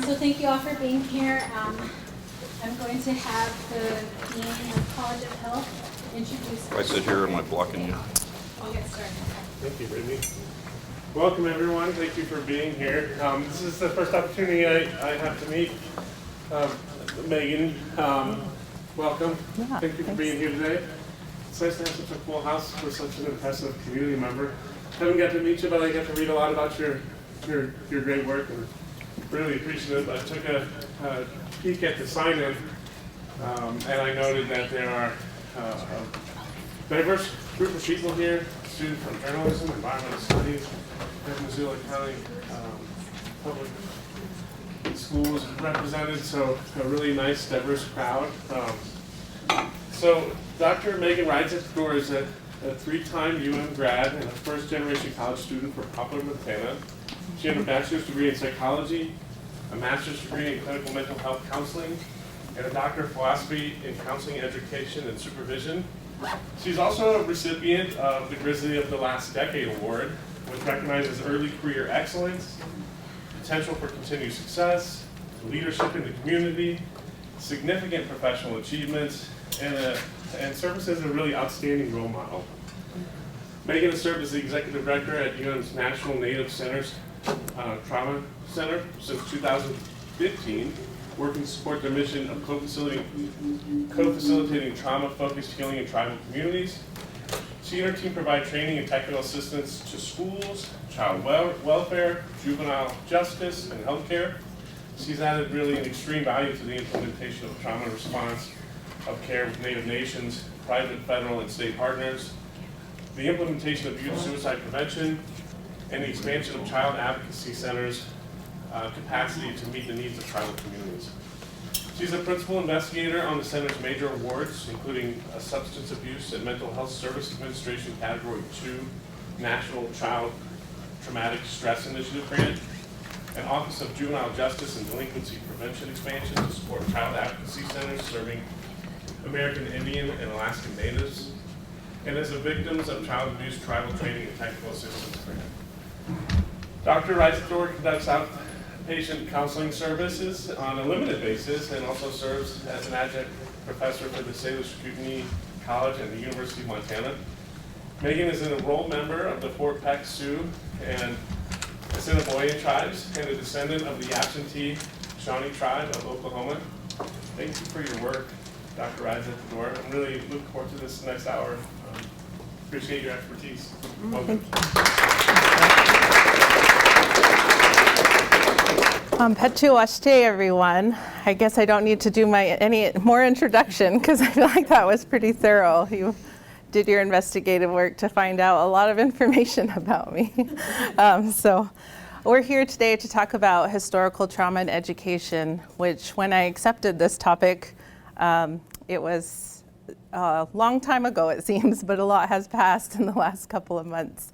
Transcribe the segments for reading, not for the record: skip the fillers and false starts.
So thank you all for being here. I'm going to have the Dean of College of Health introduce. If I sit here, am I blocking you? We'll get started. Thank you, Brittany. Welcome, everyone. Thank you for being here. This is the first opportunity I have to meet Maegan. Welcome. Yeah, Thank you for being here today. It's nice to have such a full house for such an impressive community member. Haven't got to meet you, but I got to read a lot about your great work and really appreciative. I took a peek at the sign-in, and I noted that there are a diverse group of people here, students from journalism, environmental studies, Missoula County public schools represented, so a really nice, diverse crowd. So Dr. Maegan rides at the door is a three-time UM grad and a first-generation college student from Poplar, Montana. She had a bachelor's degree in psychology, a master's degree in clinical mental health counseling, and a doctor of philosophy in counseling, education, and supervision. She's also a recipient of the Grizzly of the Last Decade Award, which recognizes early career excellence, potential for continued success, leadership in the community, significant professional achievements, and serves as a really outstanding role model. Maegan has served as the executive director at UM's National Native Centers Trauma Center since 2015, working to support their mission of co-facilitating trauma-focused healing in tribal communities. She and her team provide training and technical assistance to schools, child welfare, juvenile justice, and healthcare. She's added really an extreme value to the implementation of trauma response of care with Native nations, private, federal, and state partners, the implementation of youth suicide prevention, and the expansion of child advocacy centers' capacity to meet the needs of tribal communities. She's a principal investigator on the center's major awards, including a Substance Abuse and Mental Health Service Administration Category 2 National Child Traumatic Stress Initiative Grant, an Office of Juvenile Justice and Delinquency Prevention expansion to support child advocacy centers serving American Indian and Alaskan Natives, and as a Victims of Child Abuse Tribal Training and Technical Assistance Grant. Dr. Reisdorf conducts outpatient counseling services on a limited basis and also serves as an adjunct professor for the Salish Kootenai College and the University of Montana. Maegan is an enrolled member of the Fort Peck Sioux and Assiniboine tribes and a descendant of the absentee Shawnee tribe of Oklahoma. Thank you for your work, Dr. Rides at the door. I'm really looking forward to this next hour. Appreciate your expertise. Welcome. Petuashte, everyone. I guess I don't need to do any more introduction because I feel like that was pretty thorough. You did your investigative work to find out a lot of information about me. So we're here today to talk about historical trauma and education, which when I accepted this topic, it was a long time ago, it seems, but a lot has passed in the last couple of months.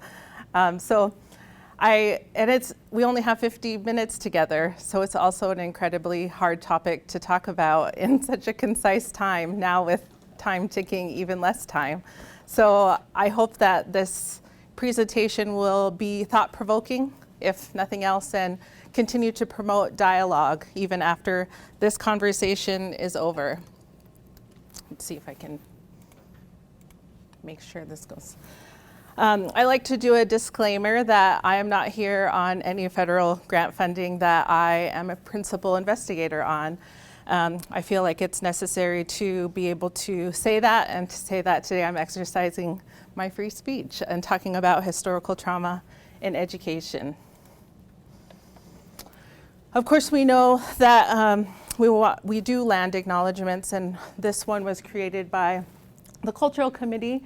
We only have 50 minutes together, so it's also an incredibly hard topic to talk about in such a concise time, now with time ticking even less time. So I hope that this presentation will be thought-provoking, if nothing else, and continue to promote dialogue even after this conversation is over. Let's see if I can make sure this goes. I like to do a disclaimer that I am not here on any federal grant funding that I am a principal investigator on. I feel like it's necessary to be able to say that, and to say that today I'm exercising my free speech and talking about historical trauma in education. Of course, we know that we do land acknowledgements, and this one was created by the Cultural Committee.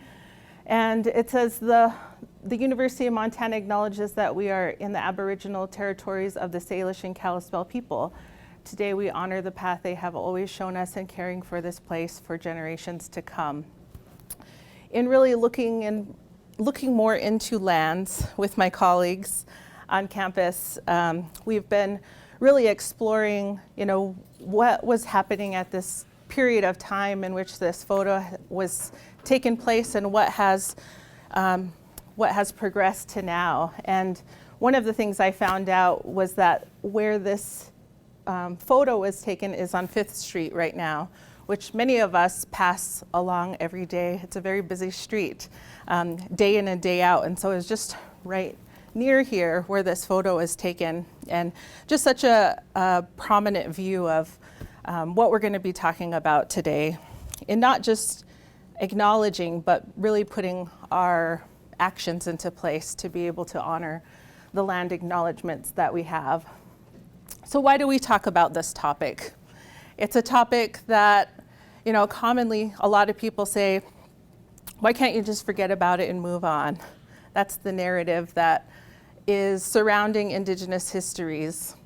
And it says the University of Montana acknowledges that we are in the Aboriginal territories of the Salish and Kalispel people. Today we honor the path they have always shown us in caring for this place for generations to come. In really looking more into lands with my colleagues on campus, we've been really exploring, what was happening at this period of time in which this photo was taken place and what has progressed to now. And one of the things I found out was that where this photo was taken is on 5th Street right now, which many of us pass along every day. It's a very busy street, day in and day out. And so it's just right near here where this photo is taken, and just such a prominent view of what we're going to be talking about today, in not just acknowledging, but really putting our actions into place to be able to honor the land acknowledgements that we have. So why do we talk about this topic? It's a topic that, commonly a lot of people say, why can't you just forget about it and move on? That's the narrative that is surrounding Indigenous histories.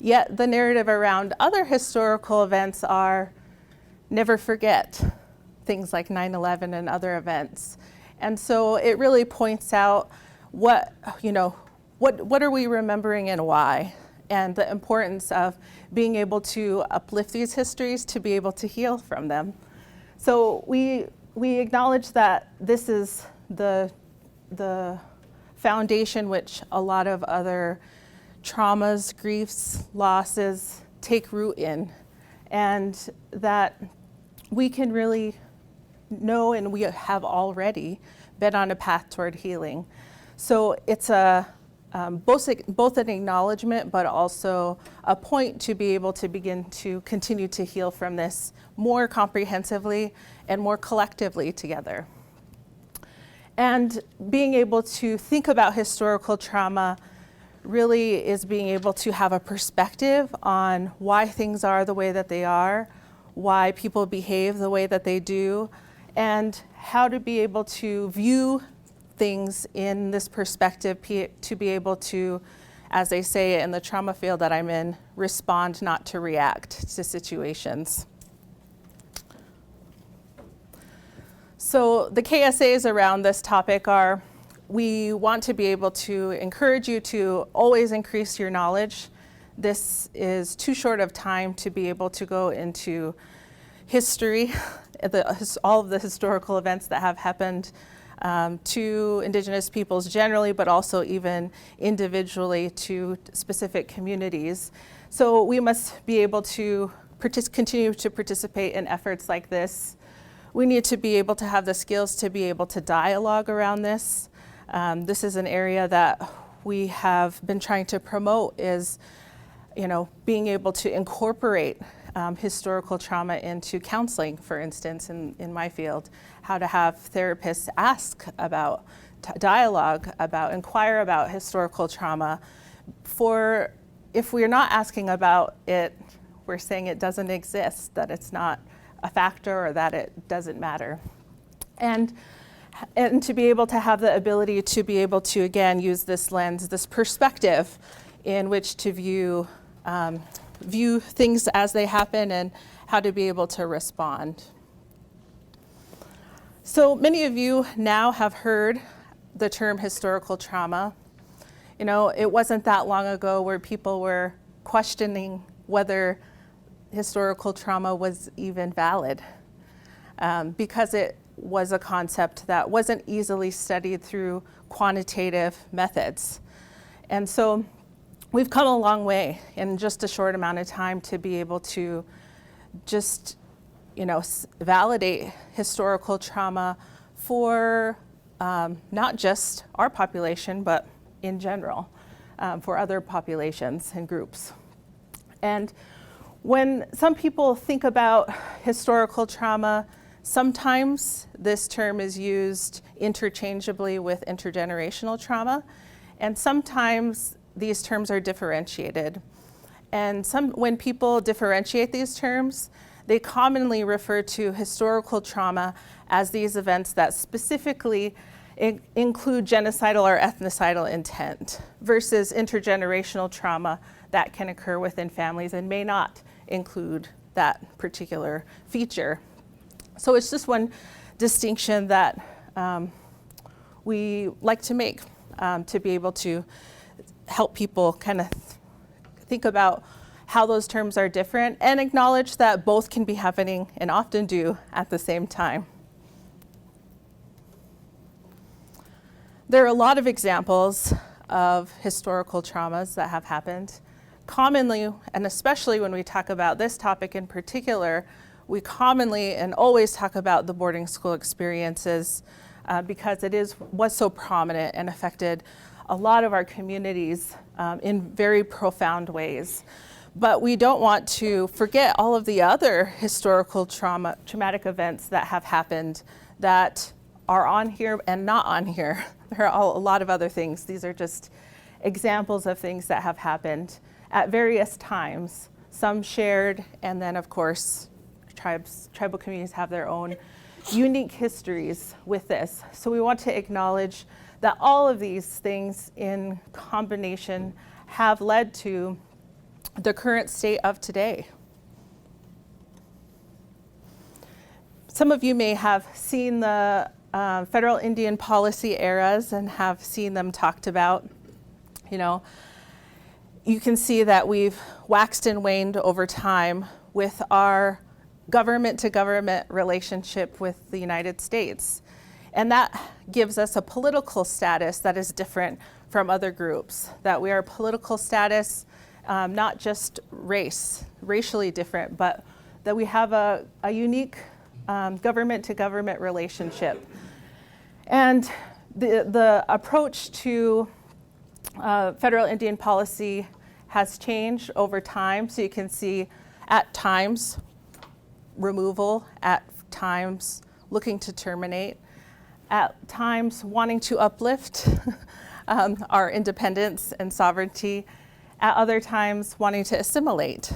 Yet the narrative around other historical events are never forget, things like 9/11 and other events. And so it really points out what are we remembering and why, and the importance of being able to uplift these histories to be able to heal from them. So we acknowledge that this is the foundation which a lot of other traumas, griefs, losses take root in, and that we can really know, and we have already been on a path toward healing. So it's both an acknowledgement, but also a point to be able to begin to continue to heal from this more comprehensively and more collectively together. And being able to think about historical trauma really is being able to have a perspective on why things are the way that they are, why people behave the way that they do, and how to be able to view things in this perspective to be able to, as they say in the trauma field that I'm in, respond, not to react to situations. So the KSAs around this topic are, we want to be able to encourage you to always increase your knowledge. This is too short of time to be able to go into history, all of the historical events that have happened to Indigenous peoples generally, but also even individually to specific communities. So we must be able to continue to participate in efforts like this. We need to be able to have the skills to be able to dialogue around this. This is an area that we have been trying to promote, is being able to incorporate historical trauma into counseling, for instance, in my field, how to have therapists ask about, dialogue about, inquire about historical trauma. For if we're not asking about it, we're saying it doesn't exist, that it's not a factor, or that it doesn't matter. And to be able to have the ability to be able to, again, use this lens, this perspective in which to view things as they happen and how to be able to respond. So many of you now have heard the term historical trauma. It wasn't that long ago where people were questioning whether historical trauma was even valid, because it was a concept that wasn't easily studied through quantitative methods. And so we've come a long way in just a short amount of time to be able to just, validate historical trauma for not just our population, but in general, for other populations and groups. And when some people think about historical trauma, sometimes this term is used interchangeably with intergenerational trauma, and sometimes these terms are differentiated. And when people differentiate these terms, they commonly refer to historical trauma as these events that specifically include genocidal or ethnocidal intent, versus intergenerational trauma that can occur within families and may not include that particular feature. So it's just one distinction that we like to make to be able to help people kind of think about how those terms are different and acknowledge that both can be happening, and often do, at the same time. There are a lot of examples of historical traumas that have happened. commonly, and especially when we talk about this topic in particular, we commonly and always talk about the boarding school experiences because it was so prominent and affected a lot of our communities in very profound ways. But we don't want to forget all of the other historical traumatic events that have happened that are on here and not on here. There are a lot of other things. These are just examples of things that have happened at various times, some shared, and then of course, tribal communities have their own unique histories with this. So we want to acknowledge that all of these things in combination have led to the current state of today. Some of you may have seen the federal Indian policy eras and have seen them talked about. You know, you can see that we've waxed and waned over time with our government-to-government relationship with the United States. And that gives us a political status that is different from other groups, that we are political status, not just racially different, but that we have a unique government-to-government relationship. And the approach to federal Indian policy has changed over time. So you can see at times removal, at times looking to terminate, at times wanting to uplift our independence and sovereignty, at other times wanting to assimilate.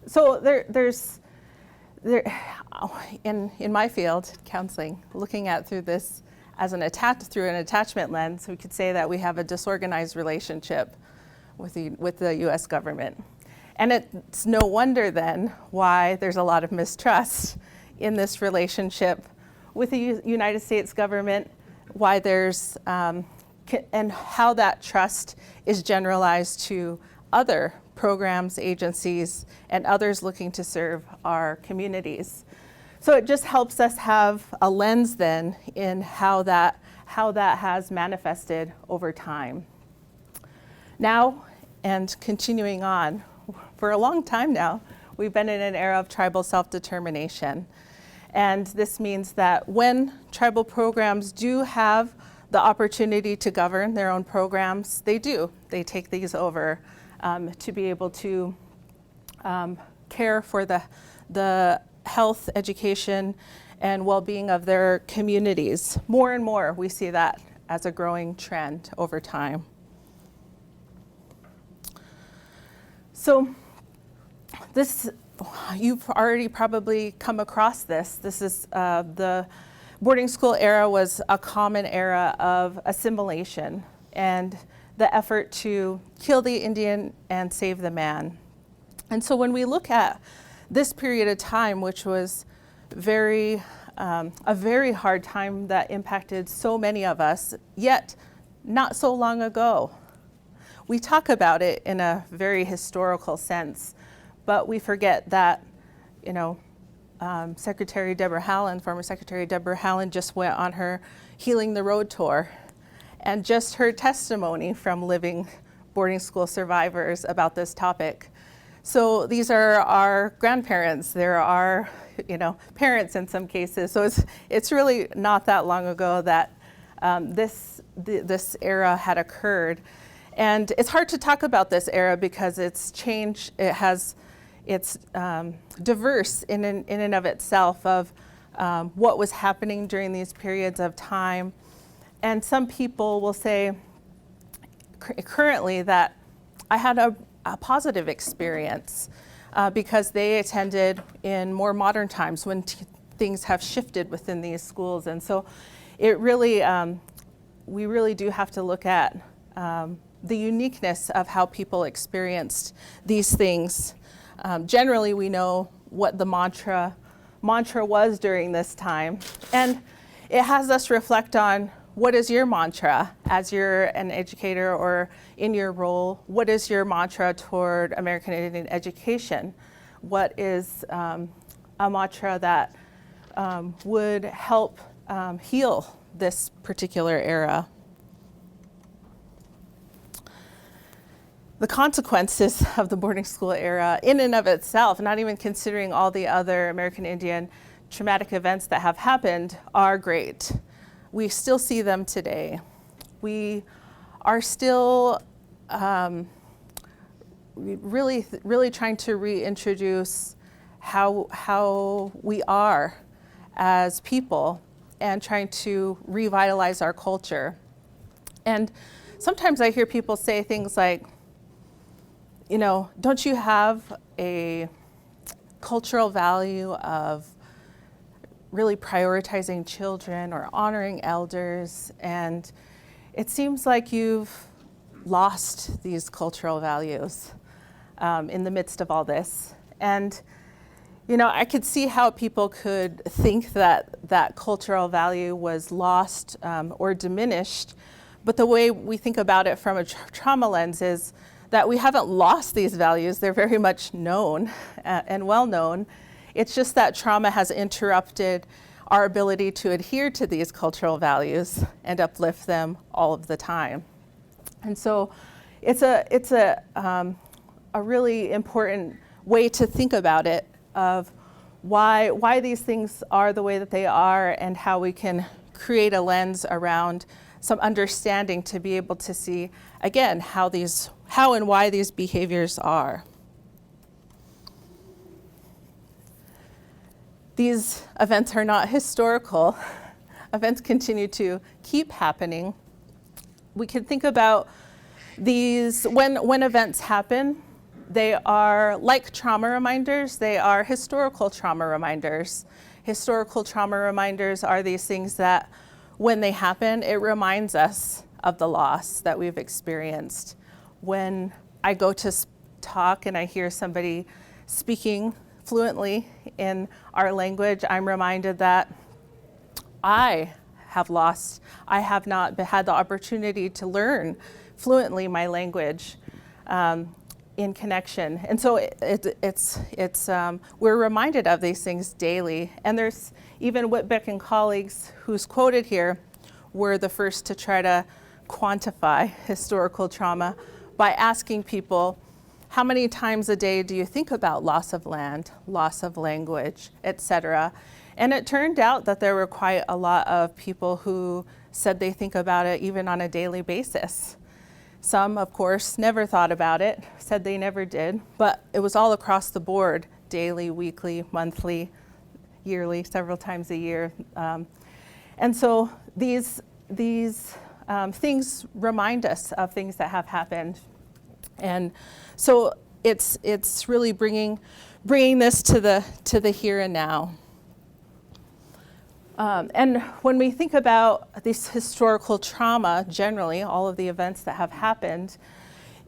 So in my field, counseling, looking at through this as through an attachment lens, we could say that we have a disorganized relationship with the U.S. government. And it's no wonder then why there's a lot of mistrust in this relationship with the United States government, why there's, and how that trust is generalized to other programs, agencies, and others looking to serve our communities. So it just helps us have a lens then in how that has manifested over time. Now, and continuing on, for a long time now, we've been in an era of tribal self-determination. And this means that when tribal programs do have the opportunity to govern their own programs, they do. They take these over to be able to care for the health, education, and well-being of their communities. More and more, we see that as a growing trend over time. So you've already probably come across this. This is the boarding school era was a common era of assimilation and the effort to kill the Indian and save the man. And so when we look at this period of time, which was a very hard time that impacted so many of us, yet not so long ago. We talk about it in a very historical sense, but we forget that, Secretary Deborah Haaland, former Secretary Deborah Haaland, just went on her Healing the Road tour, and just her testimony from living boarding school survivors about this topic. So these are our grandparents. There are, parents in some cases. So it's really not that long ago that this era had occurred. And it's hard to talk about this era because it's changed. It's diverse in and of itself of what was happening during these periods of time. And some people will say currently that I had a positive experience because they attended in more modern times when things have shifted within these schools. And so it really, we really do have to look at the uniqueness of how people experienced these things. Generally, we know what the mantra was during this time. And it has us reflect on what is your mantra as you're an educator or in your role? What is your mantra toward American Indian education? What is a mantra that would help heal this particular era? the consequences of the boarding school era in and of itself, not even considering all the other American Indian traumatic events that have happened, are great. We still see them today. We are still really trying to reintroduce how we are as people and trying to revitalize our culture. And sometimes I hear people say things like, you know, don't you have a cultural value of really prioritizing children or honoring elders? And it seems like you've lost these cultural values in the midst of all this. And, you know, I could see how people could think that that cultural value was lost or diminished. But the way we think about it from a trauma lens is that we haven't lost these values. They're very much known and well known. It's just that trauma has interrupted our ability to adhere to these cultural values and uplift them all of the time. And so it's a really important way to think about it, of why these things are the way that they are, and how we can create a lens around some understanding to be able to see, again, how and why these behaviors are. These events are not historical. Events continue to keep happening. We can think about these, when events happen, they are like trauma reminders, they are historical trauma reminders. Historical trauma reminders are these things that, when they happen, it reminds us of the loss that we've experienced. When I go to talk and I hear somebody speaking fluently in our language, I'm reminded that I have not had the opportunity to learn fluently my language in connection. And so we're reminded of these things daily. And there's even Whitbeck and colleagues, who's quoted here, were the first to try to quantify historical trauma by asking people, how many times a day do you think about loss of land, loss of language, etc.? And it turned out that there were quite a lot of people who said they think about it even on a daily basis. Some, of course, never thought about it, said they never did, but it was all across the board, daily, weekly, monthly, yearly, several times a year. And so these things remind us of things that have happened. And so it's really bringing this to the here and now. And when we think about this historical trauma, generally, all of the events that have happened,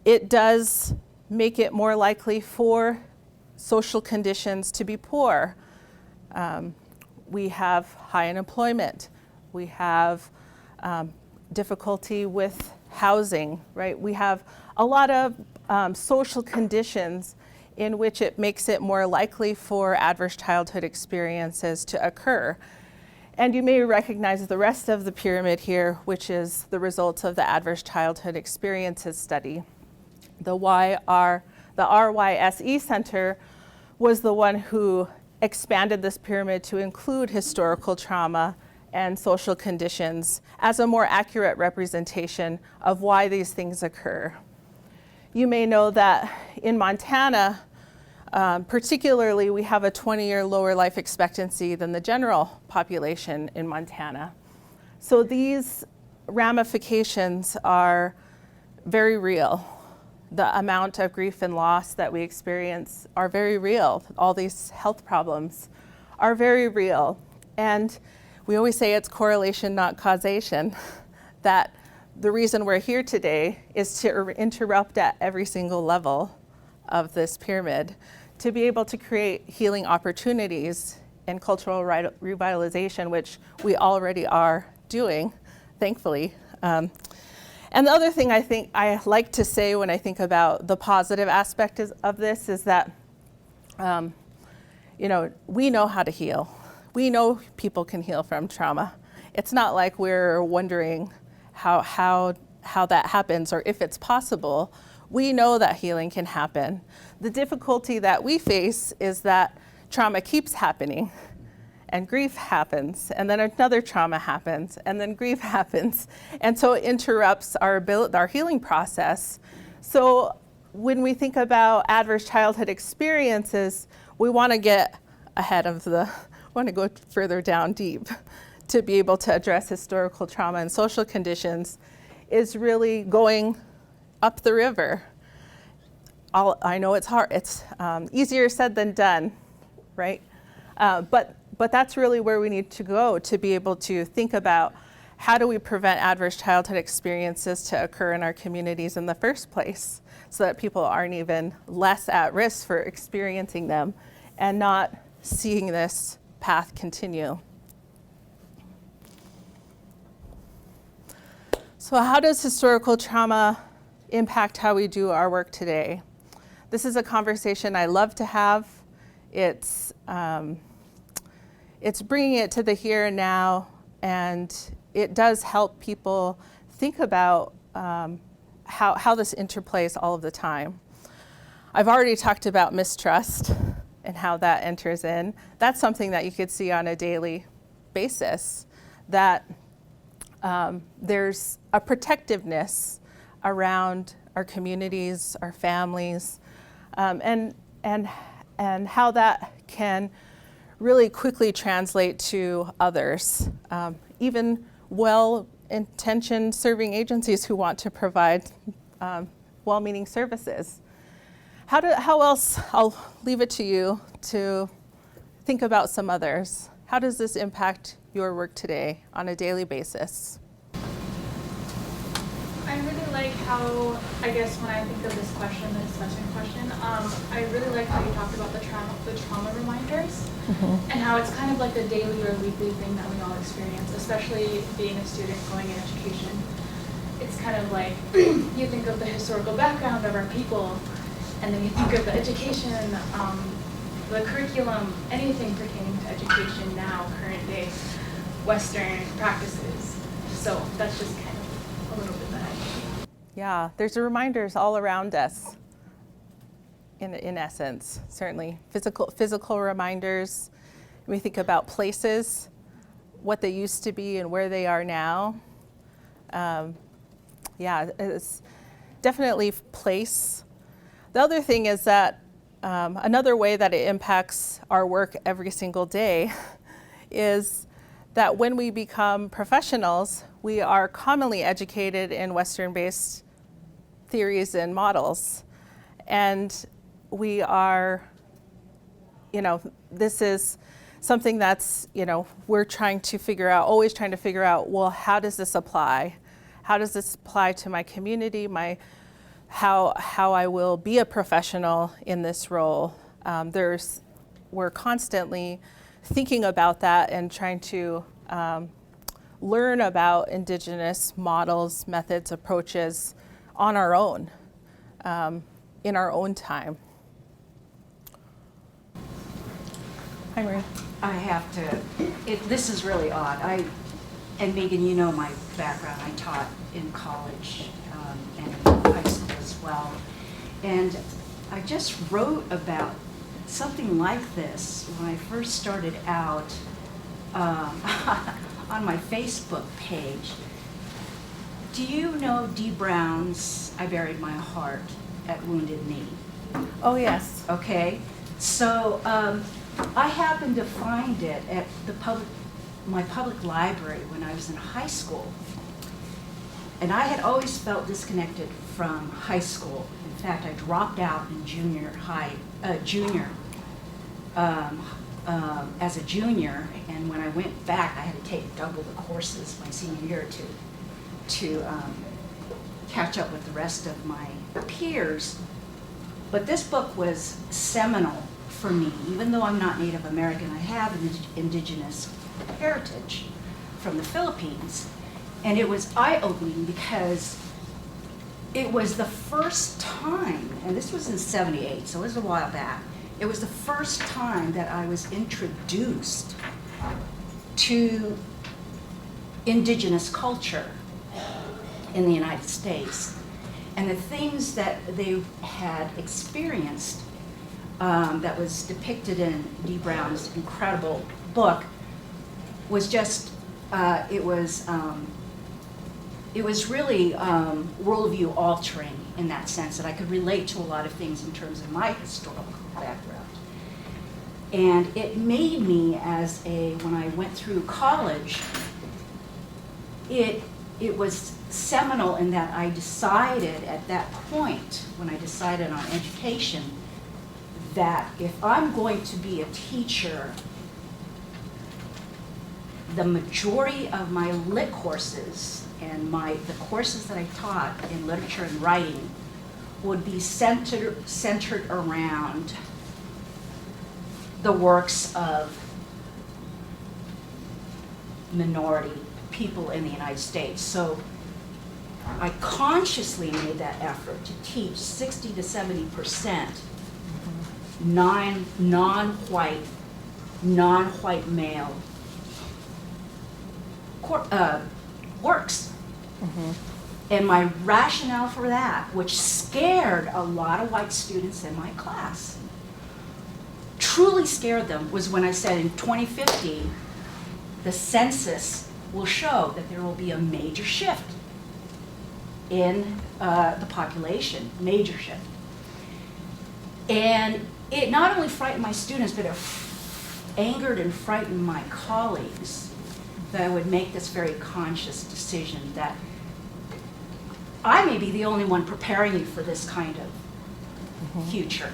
it does make it more likely for social conditions to be poor. We have high unemployment. We have difficulty with housing, right? We have a lot of social conditions in which it makes it more likely for adverse childhood experiences to occur. And you may recognize the rest of the pyramid here, which is the results of the Adverse Childhood Experiences Study. The RYSE Center was the one who expanded this pyramid to include historical trauma and social conditions as a more accurate representation of why these things occur. You may know that in Montana, particularly, we have a 20-year lower life expectancy than the general population in Montana. So these ramifications are very real. The amount of grief and loss that we experience are very real. All these health problems are very real. And we always say it's correlation, not causation, that the reason we're here today is to interrupt at every single level of this pyramid, to be able to create healing opportunities and cultural revitalization, which we already are doing, thankfully. And the other thing I think I like to say when I think about the positive aspect of this is that, we know how to heal. We know people can heal from trauma. It's not like we're wondering how that happens or if it's possible. we know that healing can happen. The difficulty that we face is that trauma keeps happening, and grief happens, and then another trauma happens, and then grief happens. And so it interrupts our healing process. So when we think about adverse childhood experiences, we want to get ahead of want to go further down deep to be able to address historical trauma and social conditions is really going up the river. I know it's hard. It's easier said than done, right? But that's really where we need to go to be able to think about how do we prevent adverse childhood experiences to occur in our communities in the first place so that people aren't even less at risk for experiencing them and not seeing this path continue. So how does historical trauma impact how we do our work today? This is a conversation I love to have. It's bringing it to the here and now, and it does help people think about how this interplays all of the time. I've already talked about mistrust and how that enters in. That's something that you could see on a daily basis, that there's a protectiveness around our communities, our families, and how that can really quickly translate to others, even well-intentioned serving agencies who want to provide well-meaning services. How else, I'll leave it to you to think about some others. How does this impact your work today on a daily basis? I really like how, I guess when I think of this question, the discussion question, I really like how you talked about the trauma reminders, and how it's kind of like a daily or weekly thing that we all experience, especially being a student going in education. It's kind of like you think of the historical background of our people, and then you think of the education, the curriculum, anything pertaining to education now, current day, Western practices. So that's just kind of a little bit that I think. Yeah, there's reminders all around us, in essence, certainly. Physical reminders. We think about places, what they used to be and where they are now. Yeah, it's definitely place. The other thing is that another way that it impacts our work every single day is that when we become professionals, we are commonly educated in Western-based theories and models. And we are, this is something that's, we're trying to figure out, always trying to figure out, well, how does this apply? How does this apply to my community, how I will be a professional in this role? We're constantly thinking about that and trying to learn about Indigenous models, methods, approaches on our own, in our own time. Hi, Marie. I have to, this is really odd. And Maegan, you know my background. I taught in college and in high school as well. And I just wrote about something like this when I first started out on my Facebook page. Do you know Dee Brown's I Buried My Heart at Wounded Knee? Oh, yes. Okay. So I happened to find it at my public library when I was in high school. And I had always felt disconnected from high school. In fact, I dropped out in as a junior, and when I went back, I had to take double the courses my senior year to catch up with the rest of my peers. But this book was seminal for me. Even though I'm not Native American, I have an indigenous heritage from the Philippines. And it was eye-opening because it was the first time, and this was in '78, so it was a while back, it was the first time that I was introduced to indigenous culture in the United States. And the things that they had experienced that was depicted in Dee Brown's incredible book was just, it was really worldview altering in that sense, that I could relate to a lot of things in terms of my historical background. And it made me, when I went through college, it was seminal in that I decided at that point, when I decided on education, that if I'm going to be a teacher, the majority of my lit courses and the courses that I taught in literature and writing would be centered around the works of minority people in the United States. So I consciously made that effort to teach 60 to 70% non-white male works. And my rationale for that, which scared a lot of white students in my class, truly scared them, was when I said in 2050, the census will show that there will be a major shift in the population, major shift. And it not only frightened my students, but it angered and frightened my colleagues that I would make this very conscious decision that I may be the only one preparing you for this kind of future.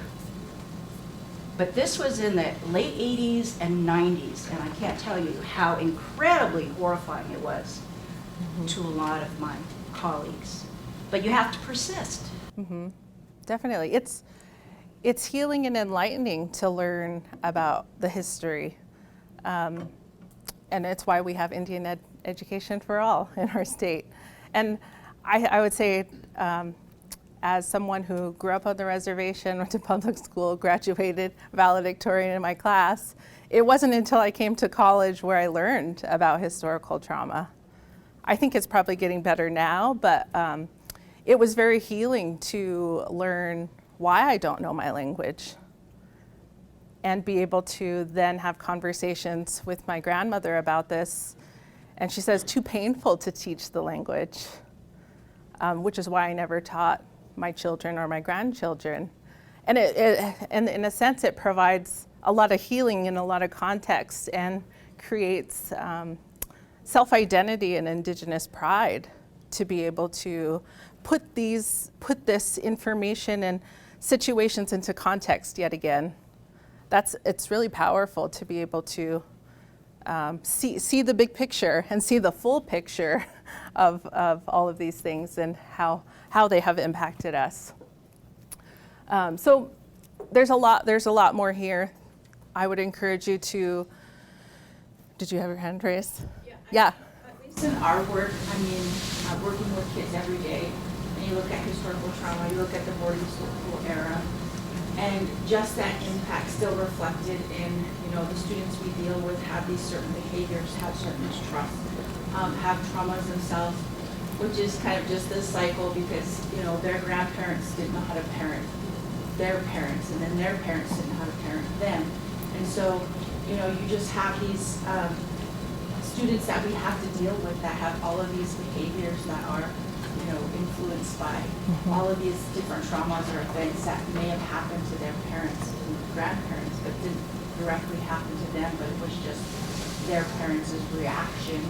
But this was in the late 80s and 90s, and I can't tell you how incredibly horrifying it was to a lot of my colleagues. But you have to persist. Definitely. It's healing and enlightening to learn about the history. And it's why we have Indian education for all in our state. And I would say, as someone who grew up on the reservation, went to public school, graduated valedictorian in my class, it wasn't until I came to college where I learned about historical trauma. I think it's probably getting better now, but it was very healing to learn why I don't know my language and be able to then have conversations with my grandmother about this. And she says, too painful to teach the language, which is why I never taught my children or my grandchildren. And and in a sense, it provides a lot of healing and a lot of context and creates self-identity and Indigenous pride to be able to put this information and situations into context yet again. It's really powerful to be able to see the big picture and see the full picture of all of these things and how they have impacted us. So there's a lot more here. I would encourage you to. Did you have your hand raised? Yeah. At least in our work, I mean, working with kids every day, and you look at historical trauma, you look at the boarding school era, and just that impact still reflected in, the students we deal with have these certain behaviors, have certain mistrust, have traumas themselves, which is kind of just this cycle because, their grandparents didn't know how to parent their parents, and then their parents didn't know how to parent them. And so, you just have these students that we have to deal with that have all of these behaviors that are, influenced by all of these different traumas or events that may have happened to their parents and grandparents, but didn't directly happen to them, but it was just their parents' reaction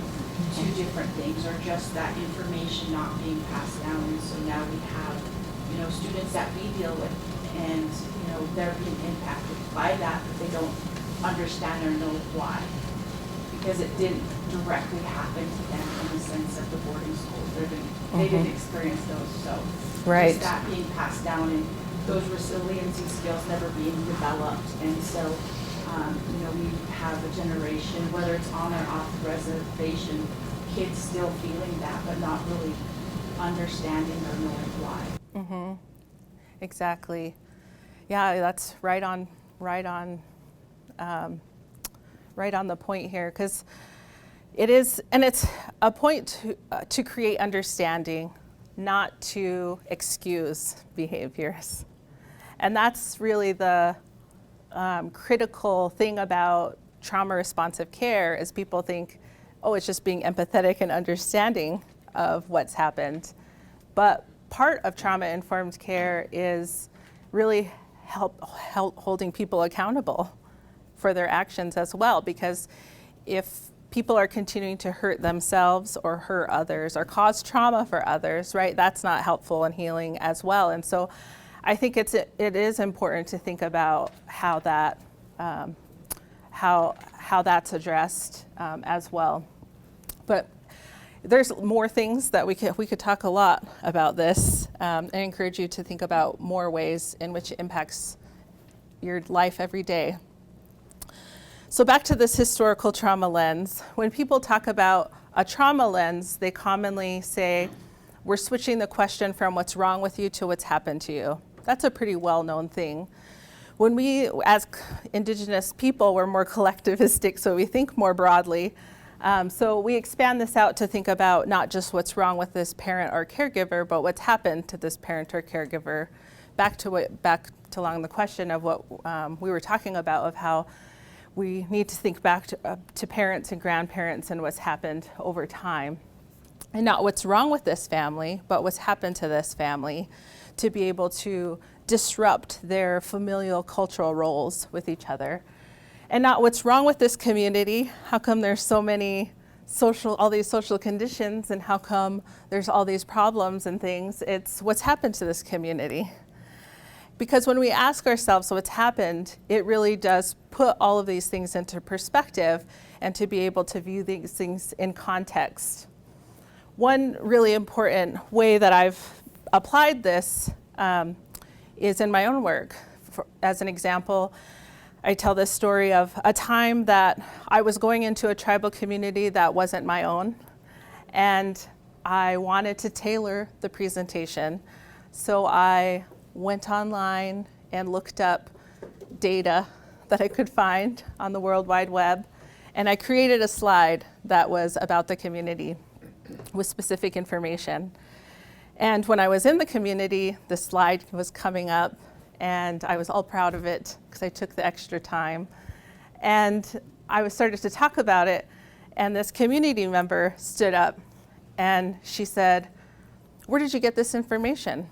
to different things, or just that information not being passed down. And so now we have, students that we deal with, and, they're being impacted by that, but they don't understand or know why, because it didn't directly happen to them in the sense of the boarding school. They didn't experience those, so Right. just that being passed down and those resiliency skills never being developed. And so, we have a generation, whether it's on or off the reservation, kids still feeling that, but not really understanding or knowing why. Exactly. Yeah, that's right on the point here, because it is, and it's a point to create understanding not to excuse behaviors. And that's really the critical thing about trauma responsive care is people think, oh, it's just being empathetic and understanding of what's happened. But part of trauma-informed care is really help holding people accountable for their actions as well, because if people are continuing to hurt themselves or hurt others or cause trauma for others, right, that's not helpful in healing as well. And so I think it is important to think about how that how that's addressed as well. But there's more things that we could talk a lot about this. I encourage you to think about more ways in which it impacts your life every day. So back to this historical trauma lens. When people talk about a trauma lens, they commonly say, we're switching the question from what's wrong with you to what's happened to you. That's a pretty well-known thing. When we, as Indigenous people, we're more collectivistic, so we think more broadly. So we expand this out to think about not just what's wrong with this parent or caregiver, but what's happened to this parent or caregiver. Back to along the question of what we were talking about, of how we need to think back to parents and grandparents and what's happened over time. And not what's wrong with this family, but what's happened to this family, to be able to disrupt their familial cultural roles with each other. And not what's wrong with this community, how come there's so many all these social conditions, and how come there's all these problems and things. It's what's happened to this community. Because when we ask ourselves what's happened, it really does put all of these things into perspective and to be able to view these things in context. One really important way that I've applied this is in my own work. As an example, I tell this story of a time that I was going into a tribal community that wasn't my own, and I wanted to tailor the presentation. So I went online and looked up data that I could find on the World Wide Web, and I created a slide that was about the community with specific information. And when I was in the community, the slide was coming up, and I was all proud of it because I took the extra time. And I started to talk about it, and this community member stood up, and she said, "Where did you get this information?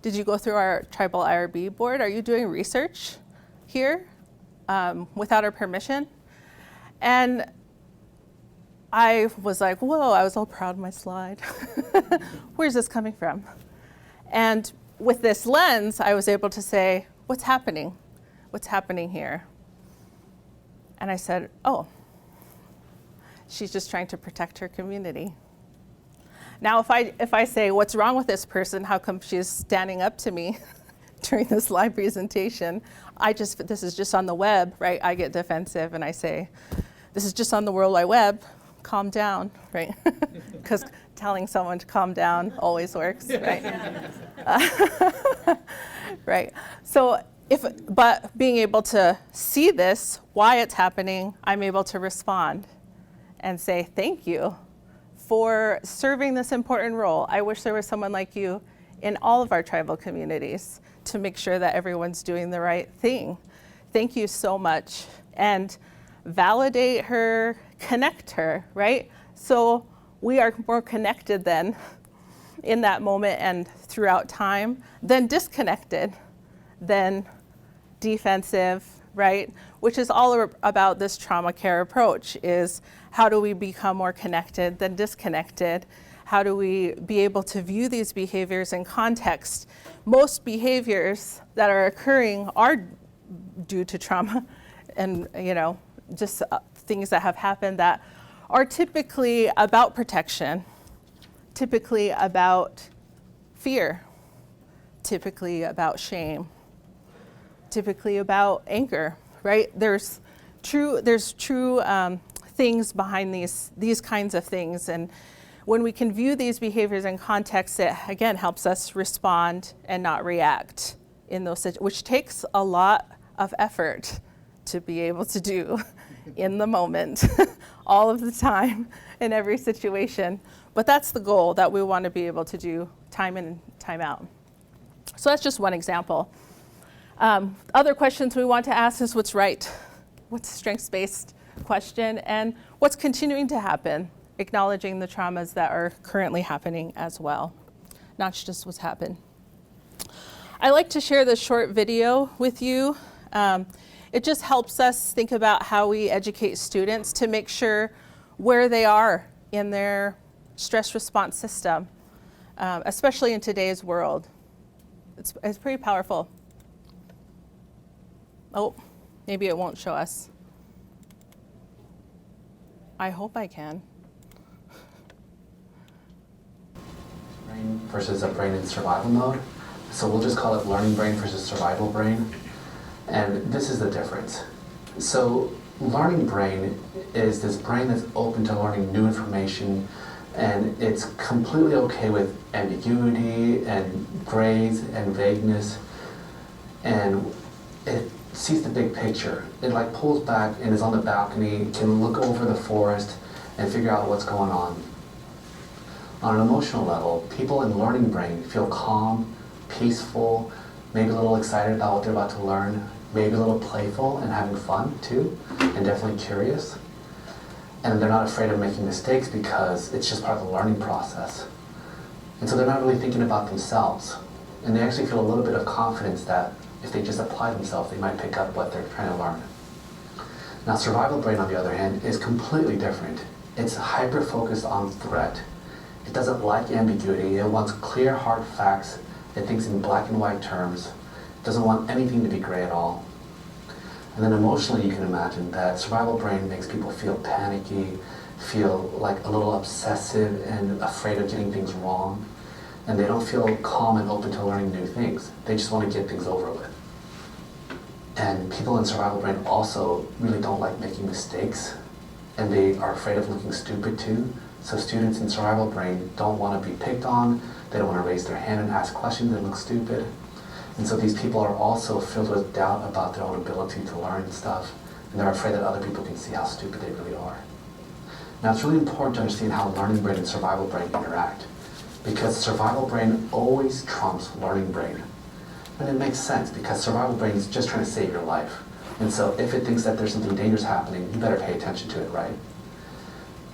Did you go through our tribal IRB board? Are you doing research here without our permission?" And I was like, whoa, I was all proud of my slide. Where's this coming from? And with this lens, I was able to say, what's happening? What's happening here? And I said, oh, she's just trying to protect her community. Now, if I say, what's wrong with this person? How come she's standing up to me during this live presentation? This is just on the web, right? I get defensive and I say, this is just on the World Wide Web. Calm down, right? Because telling someone to calm down always works, right? Right. So but being able to see this, why it's happening, I'm able to respond and say, thank you for serving this important role. I wish there was someone like you in all of our tribal communities to make sure that everyone's doing the right thing. Thank you so much. And validate her, connect her, right? So we are more connected then in that moment and throughout time than disconnected, than defensive, right? Which is all about this trauma care approach, is how do we become more connected than disconnected? How do we be able to view these behaviors in context? Most behaviors that are occurring are due to trauma and, just things that have happened that are typically about protection, typically about fear, typically about shame, typically about anger, right? There's true things behind these kinds of things. And when we can view these behaviors in context, it again helps us respond and not react in those situations, which takes a lot of effort to be able to do in the moment, all of the time, in every situation. But that's the goal that we want to be able to do time in and time out. So that's just one example. Other questions we want to ask is what's right? What's a strengths-based question? And what's continuing to happen? Acknowledging the traumas that are currently happening as well, not just what's happened. I like to share this short video with you. It just helps us think about how we educate students to make sure where they are in their stress response system, especially in today's world. It's pretty powerful. Oh, maybe it won't show us. I hope I can. Brain versus a brain in survival mode. So we'll just call it learning brain versus survival brain. And this is the difference. So learning brain is this brain that's open to learning new information, and it's completely okay with ambiguity and grays and vagueness, and it sees the big picture. It like pulls back and is on the balcony, can look over the forest and figure out what's going on. On an emotional level, people in learning brain feel calm, peaceful, maybe a little excited about what they're about to learn, maybe a little playful and having fun too, and definitely curious. And they're not afraid of making mistakes because it's just part of the learning process. And so they're not really thinking about themselves. And they actually feel a little bit of confidence that if they just apply themselves, they might pick up what they're trying to learn. Now, survival brain, on the other hand, is completely different. It's hyper-focused on threat. It doesn't like ambiguity. It wants clear, hard facts. It thinks in black and white terms. It doesn't want anything to be gray at all. And then emotionally, you can imagine that survival brain makes people feel panicky, feel like a little obsessive and afraid of getting things wrong. And they don't feel calm and open to learning new things. They just want to get things over with. And people in survival brain also really don't like making mistakes, and they are afraid of looking stupid too. So students in survival brain don't want to be picked on, they don't want to raise their hand and ask questions and look stupid. And so these people are also filled with doubt about their own ability to learn stuff, and they're afraid that other people can see how stupid they really are. Now it's really important to understand how learning brain and survival brain interact, because survival brain always trumps learning brain. And it makes sense, because survival brain is just trying to save your life. And so if it thinks that there's something dangerous happening, you better pay attention to it, right?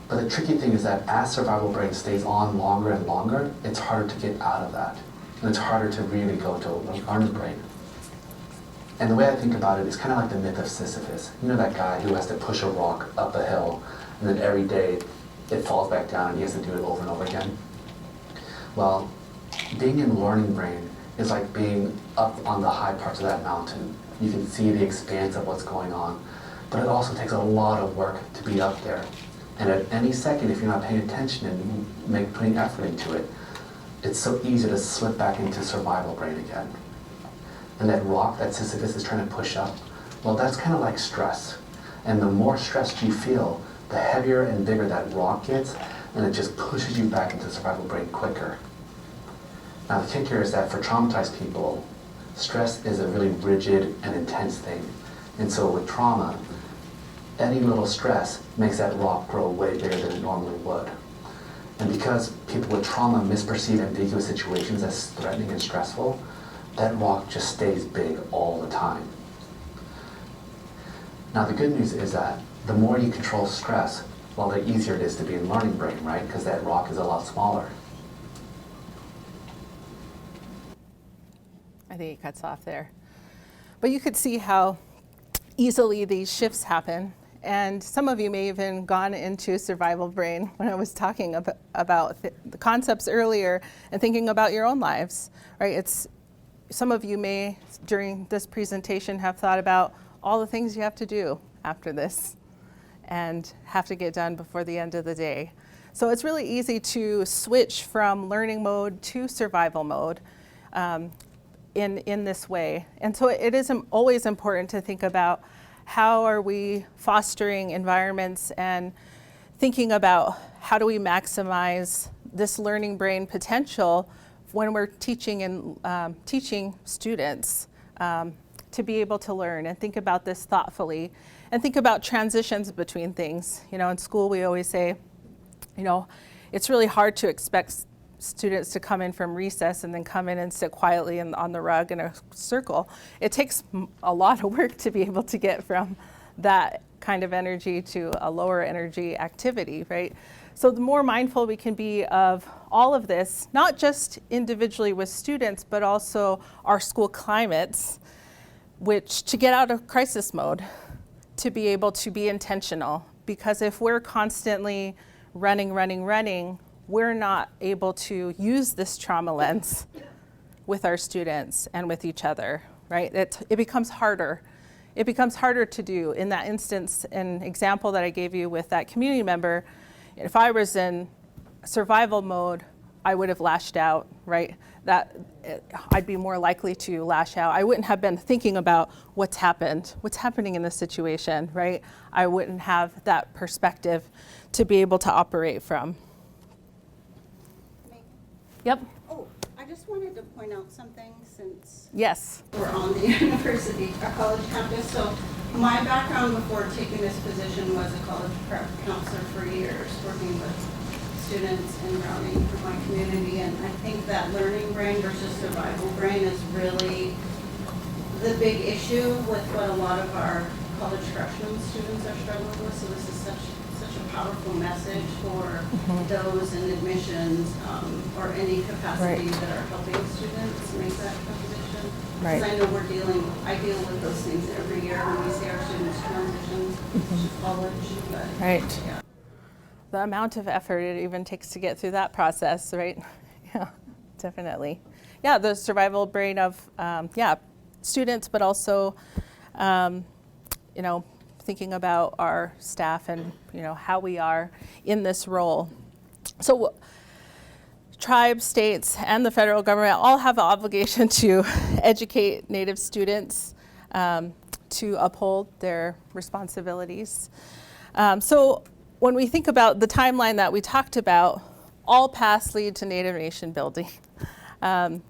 But the tricky thing is that as survival brain stays on longer and longer, it's harder to get out of that. And it's harder to really go to learning brain. And the way I think about it is kind of like the myth of Sisyphus. You know that guy who has to push a rock up a hill, and then every day it falls back down and he has to do it over and over again? Well, being in learning brain is like being up on the high parts of that mountain. You can see the expanse of what's going on, but it also takes a lot of work to be up there. And at any second, if you're not paying attention and putting effort into it, it's so easy to slip back into survival brain again. And that rock that Sisyphus is trying to push up, well, that's kind of like stress. And the more stressed you feel, the heavier and bigger that rock gets, and it just pushes you back into survival brain quicker. Now the kicker is that for traumatized people, stress is a really rigid and intense thing. And so with trauma, any little stress makes that rock grow way bigger than it normally would. And because people with trauma misperceive ambiguous situations as threatening and stressful, that rock just stays big all the time. Now the good news is that the more you control stress, well, the easier it is to be in learning brain, right? Because that rock is a lot smaller. I think it cuts off there. But you could see how easily these shifts happen. And some of you may have even gone into survival brain when I was talking about the concepts earlier and thinking about your own lives, right? Some of you may, during this presentation, have thought about all the things you have to do after this and have to get done before the end of the day. So it's really easy to switch from learning mode to survival mode in this way. And so it is always important to think about how are we fostering environments and thinking about how do we maximize this learning brain potential when we're teaching and teaching students to be able to learn, and think about this thoughtfully and think about transitions between things. You know, in school we always say, you know, it's really hard to expect students to come in from recess and then come in and sit quietly on the rug in a circle. It takes a lot of work to be able to get from that kind of energy to a lower energy activity, right? So the more mindful we can be of all of this, not just individually with students, but also our school climates, which to get out of crisis mode, to be able to be intentional. Because if we're constantly running, we're not able to use this trauma lens with our students and with each other, right? It becomes harder. It becomes harder to do. In that instance, an example that I gave you with that community member, if I was in survival mode, I would have lashed out, right? I'd be more likely to lash out. I wouldn't have been thinking about what's happening in this situation, right? I wouldn't have that perspective to be able to operate from. Yep. Oh, I just wanted to point out something since Yes. we're on the university, our college campus. So my background before taking this position was a college prep counselor for years, working with students and routing for my community. And I think that learning brain versus survival brain is really the big issue with what a lot of our college freshman students are struggling with. So this is such a powerful message for those in admissions or any capacity that are helping students make that transition. Right. Because I know I deal with those things every year when we see our students transition to college. But, Right. yeah. The amount of effort it even takes to get through that process, right? Yeah, definitely. Yeah, the survival brain of, students, but also, thinking about our staff and, how we are in this role. So tribes, states, and the federal government all have an obligation to educate Native students to uphold their responsibilities. So when we think about the timeline that we talked about, all paths lead to Native Nation building. And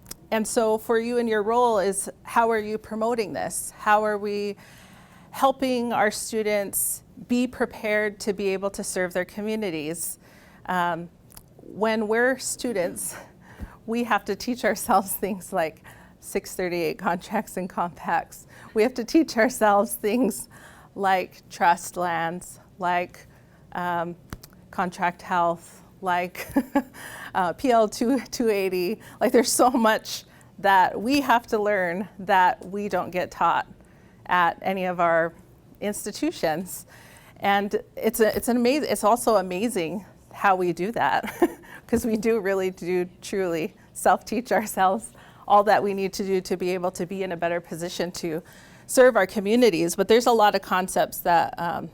so for you in your role is, how are you promoting this? How are we helping our students be prepared to be able to serve their communities? When we're students, we have to teach ourselves things like 638 contracts and compacts. We have to teach ourselves things like trust lands, like contract health, like PL 280. Like there's so much that we have to learn that we don't get taught at any of our institutions. And it's also amazing how we do that, because we do truly self-teach ourselves all that we need to do to be able to be in a better position to serve our communities. But there's a lot of concepts that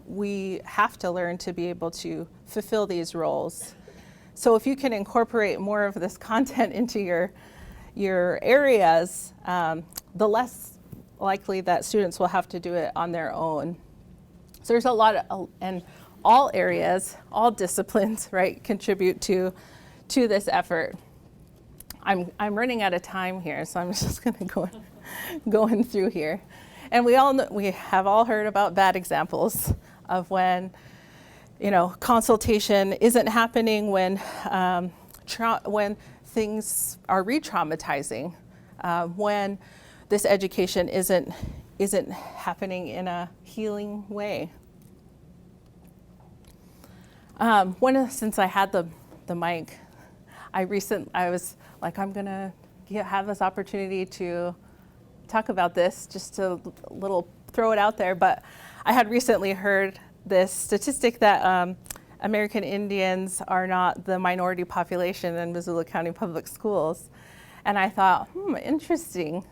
we have to learn to be able to fulfill these roles. So if you can incorporate more of this content into your areas, the less likely that students will have to do it on their own. So there's a lot of, and all areas, all disciplines, right, contribute to this effort. I'm running out of time here, so I'm just going to going through here. And we have all heard about bad examples of when, consultation isn't happening, when things are re-traumatizing, when this education isn't happening in a healing way. Since I had the mic, I was like, I'm gonna have this opportunity to talk about this, just a little throw it out there. But I had recently heard this statistic that American Indians are not the minority population in Missoula County Public Schools. And I thought, interesting.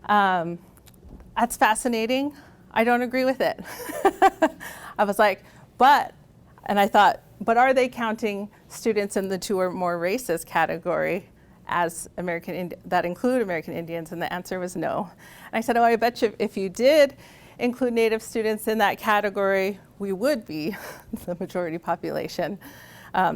That's fascinating. I don't agree with it. I was like, but are they counting students in the 2 or more races category as that include American Indians? And the answer was no. And I said, I bet you if you did include Native students in that category, we would be the majority population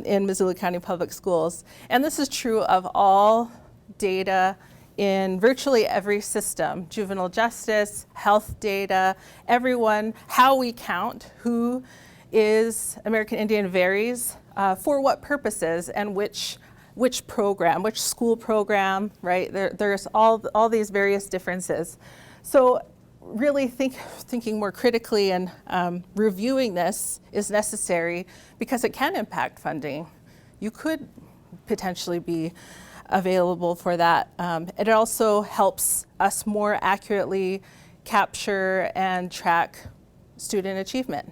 in Missoula County Public Schools. And this is true of all data in virtually every system: juvenile justice, health data, everyone. How we count who is American Indian varies for what purposes and which program, which school program, right? There's all these various differences. So really thinking more critically and reviewing this is necessary because it can impact funding. You could potentially be available for that. It also helps us more accurately capture and track student achievement,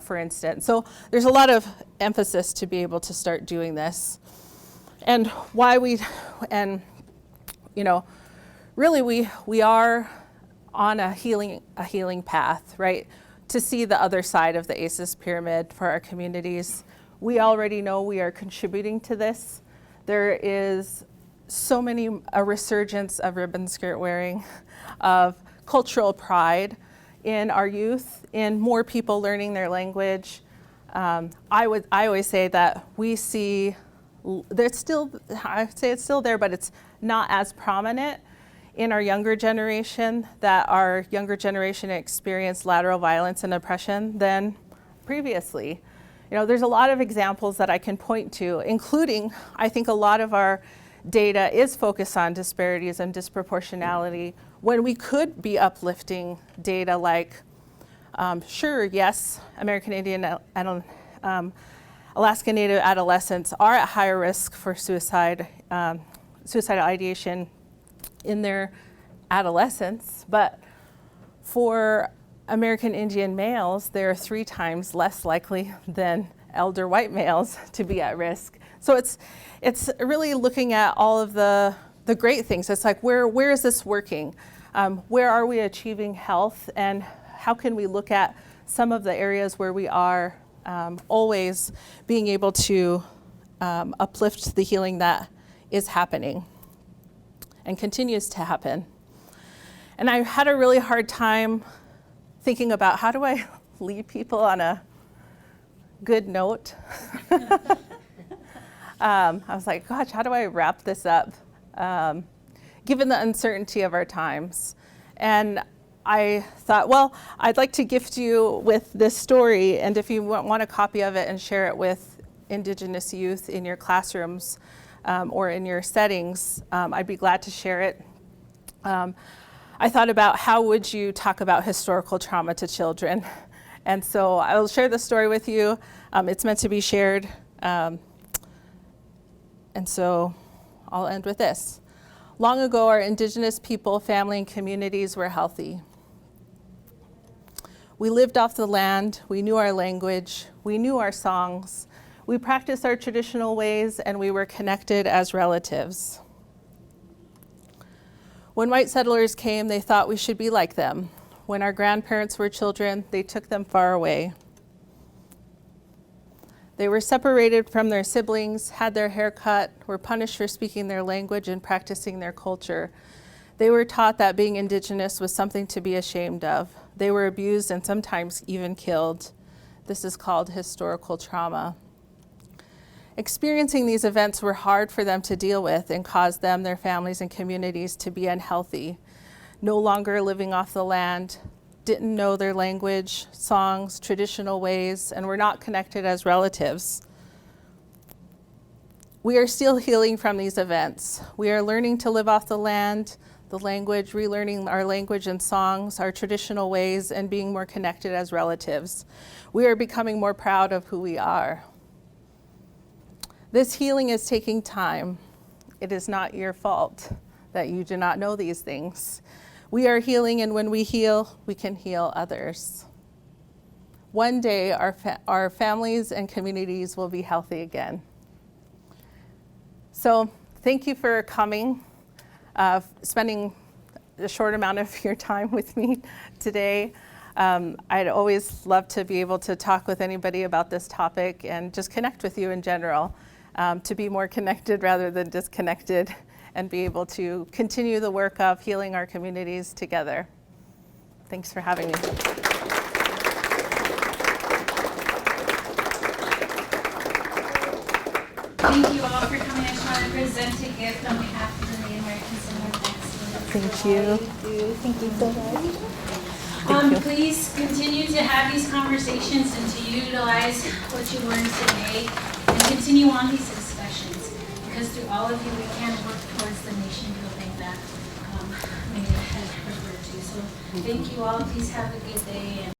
for instance. So there's a lot of emphasis to be able to start doing this. And really we are on a healing path, right? To see the other side of the ACEs pyramid for our communities. We already know we are contributing to this. There is a resurgence of ribbon skirt wearing, of cultural pride in our youth, in more people learning their language. I always say that we see, I'd say it's still there, but it's not as prominent in our younger generation, that our younger generation experienced lateral violence and oppression than previously. There's a lot of examples that I can point to, including, I think a lot of our data is focused on disparities and disproportionality when we could be uplifting data like, sure, yes, American Indian and Alaska Native adolescents are at higher risk for suicidal ideation in their adolescence, but for American Indian males, they're 3 times less likely than elder white males to be at risk. So it's really looking at all of the great things. It's like, where is this working? Where are we achieving health? And how can we look at some of the areas where we are always being able to uplift the healing that is happening and continues to happen. And I had a really hard time thinking about how do I leave people on a good note. I was like, gosh, how do I wrap this up? Given the uncertainty of our times. And I thought, well, I'd like to gift you with this story, and if you want a copy of it and share it with Indigenous youth in your classrooms or in your settings, I'd be glad to share it. I thought about how would you talk about historical trauma to children? And so I will share the story with you. It's meant to be shared. And so I'll end with this. Long ago, our Indigenous people, family, and communities were healthy. We lived off the land, we knew our language, we knew our songs, we practiced our traditional ways, and we were connected as relatives. When white settlers came, they thought we should be like them. When our grandparents were children, they took them far away. They were separated from their siblings, had their hair cut, were punished for speaking their language and practicing their culture. They were taught that being Indigenous was something to be ashamed of. They were abused and sometimes even killed. This is called historical trauma. Experiencing these events were hard for them to deal with and caused them, their families, and communities to be unhealthy. No longer living off the land, didn't know their language, songs, traditional ways, and were not connected as relatives. We are still healing from these events. We are learning to live off the land, the language, relearning our language and songs, our traditional ways, and being more connected as relatives. We are becoming more proud of who we are. This healing is taking time. It is not your fault that you do not know these things. We are healing, and when we heal, we can heal others. One day, our families and communities will be healthy again. So thank you for coming, spending a short amount of your time with me today. I'd always love to be able to talk with anybody about this topic and just connect with you in general, to be more connected rather than disconnected, and be able to continue the work of healing our communities together. Thanks for having me. Thank you all for coming. I just want to present a gift on behalf of the American Center of Excellence. Thank you. Thank you so much. Please continue to have these conversations and to utilize what you learned today and continue on these discussions, because through all of you, we can work towards the nation building that Maegan had referred to. So thank you all. Please have a good day, and